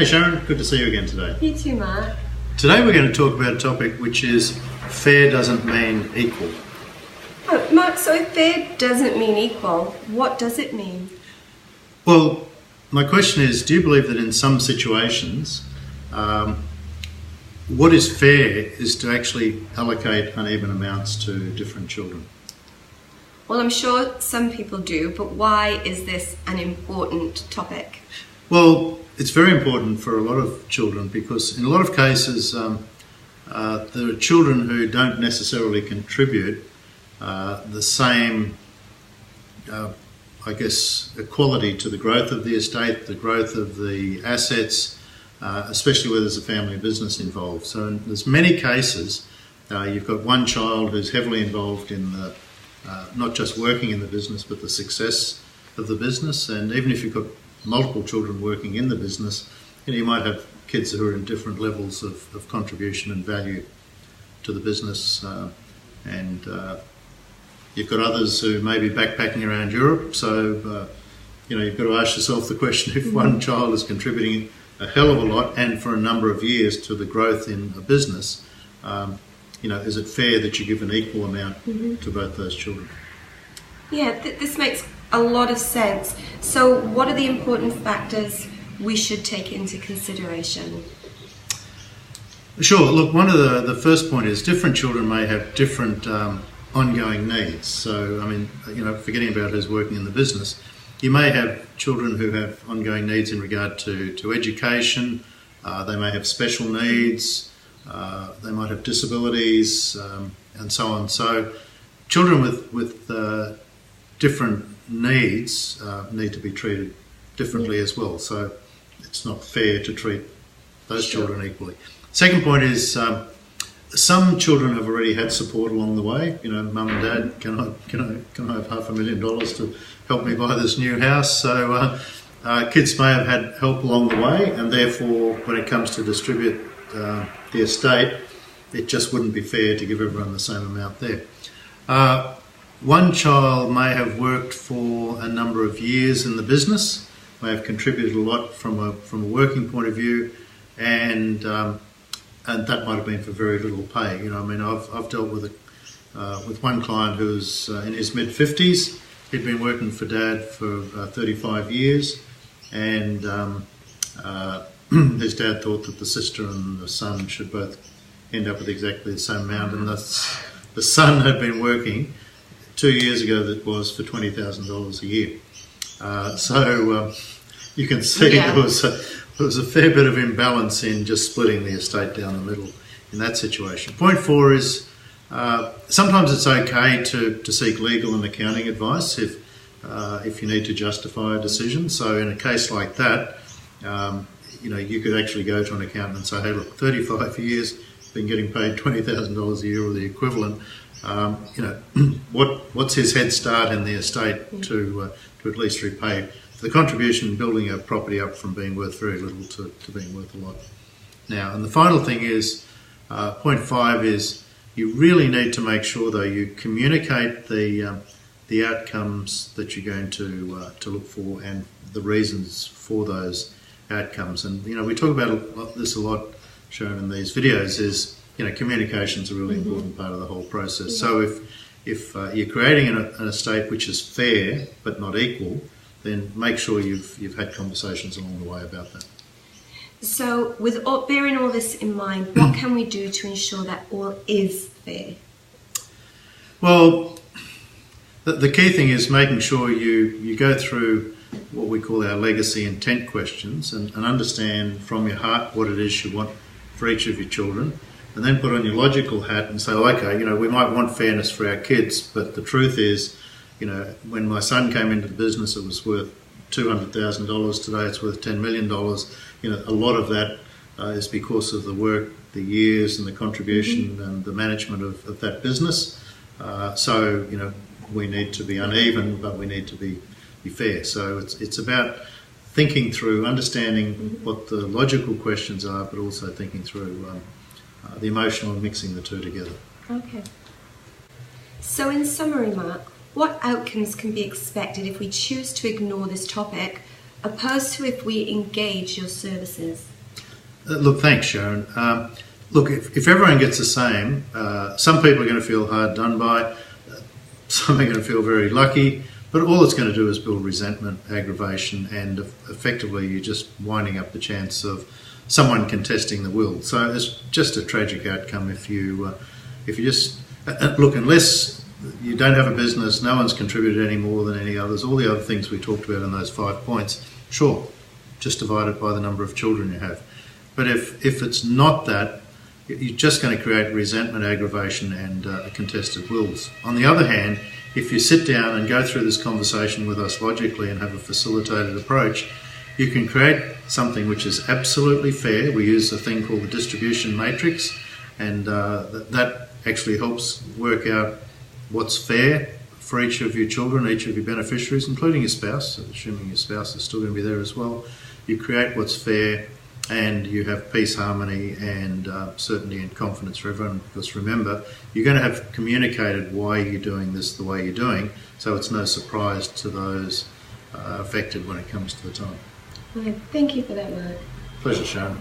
Hey Sharon, good to see you again today. You too, Mark. Today we're going to talk about a topic which is fair doesn't mean equal. Oh, Mark, so if fair doesn't mean equal, what does it mean? Well, my question is, do you believe that in some situations what is fair is to actually allocate uneven amounts to different children? Well, I'm sure some people do, but why is this an important topic? Well, it's very important for a lot of children because in a lot of cases there are children who don't necessarily contribute the same, equality to the growth of the estate, the growth of the assets, especially where there's a family business involved. So there's many cases you've got one child who's heavily involved in the, not just working in the business but the success of the business, and even if you've got multiple children working in the business, you might have kids who are in different levels of contribution and value to the business, and you've got others who may be backpacking around Europe, so you've got to ask yourself the question, if one child is contributing a hell of a lot and for a number of years to the growth in a business, is it fair that you give an equal amount to both those children? Yeah, this makes a lot of sense. So what are the important factors we should take into consideration? Sure. Look, one of the first point is different children may have different ongoing needs. So, forgetting about who's working in the business, you may have children who have ongoing needs in regard to education. They may have special needs. They might have disabilities, and so on. So, children with different needs need to be treated differently as well. So, it's not fair to treat those children equally. Second point is some children have already had support along the way. Mum and Dad, can I have $500,000 to help me buy this new house? So kids may have had help along the way, and therefore, when it comes to distribute the estate, it just wouldn't be fair to give everyone the same amount there. One child may have worked for a number of years in the business, may have contributed a lot from a working point of view, and that might have been for very little pay. I've dealt with one client who's in his mid-50s. He'd been working for Dad for 35 years, and his dad thought that the sister and the son should both end up with exactly the same amount, and the son had been working 2 years ago that was for $20,000 a year. So you can see there was a fair bit of imbalance in just splitting the estate down the middle in that situation. Point 4 is sometimes it's okay to seek legal and accounting advice if you need to justify a decision. So in a case like that, you could actually go to an accountant and say, hey, look, 35 years, been getting paid $20,000 a year or the equivalent. What's his head start in the estate to at least repay the contribution in building a property up from being worth very little to being worth a lot. Now, and the final thing is, point 5 is you really need to make sure though you communicate the outcomes that you're going to look for and the reasons for those outcomes. And we talk about this a lot, shown in these videos, is communication's a really important part of the whole process. So if you're creating an estate which is fair but not equal, then make sure you've had conversations along the way about that. So bearing all this in mind, what can we do to ensure that all is fair? Well, the key thing is making sure you go through what we call our legacy intent questions and understand from your heart what it is you want for each of your children, and then put on your logical hat and say, okay, we might want fairness for our kids, but the truth is, when my son came into the business, it was worth $200,000. Today it's worth $10 million. A lot of that is because of the work, the years and the contribution and the management of that business. So we need to be uneven, but we need to be fair. So it's about thinking through, understanding what the logical questions are, but also thinking through the emotional and mixing the two together. Okay. So in summary, Mark, what outcomes can be expected if we choose to ignore this topic, opposed to if we engage your services? Look, thanks, Sharon. Look, if everyone gets the same, some people are going to feel hard done by, some are going to feel very lucky, but all it's going to do is build resentment, aggravation, and effectively you're just winding up the chance of someone contesting the will. So it's just a tragic outcome if you just look, unless you don't have a business, no one's contributed any more than any others, all the other things we talked about in those 5 points, sure, just divide it by the number of children you have. But if it's not that, you're just going to create resentment, aggravation, and contested wills. On the other hand, if you sit down and go through this conversation with us logically and have a facilitated approach, you can create something which is absolutely fair. We use a thing called the distribution matrix, and that actually helps work out what's fair for each of your children, each of your beneficiaries, including your spouse, assuming your spouse is still going to be there as well. You create what's fair, and you have peace, harmony, and certainty and confidence for everyone. Because remember, you're going to have communicated why you're doing this the way you're doing, so it's no surprise to those affected when it comes to the time. Okay, thank you for that, Mark. Pleasure, Sharon.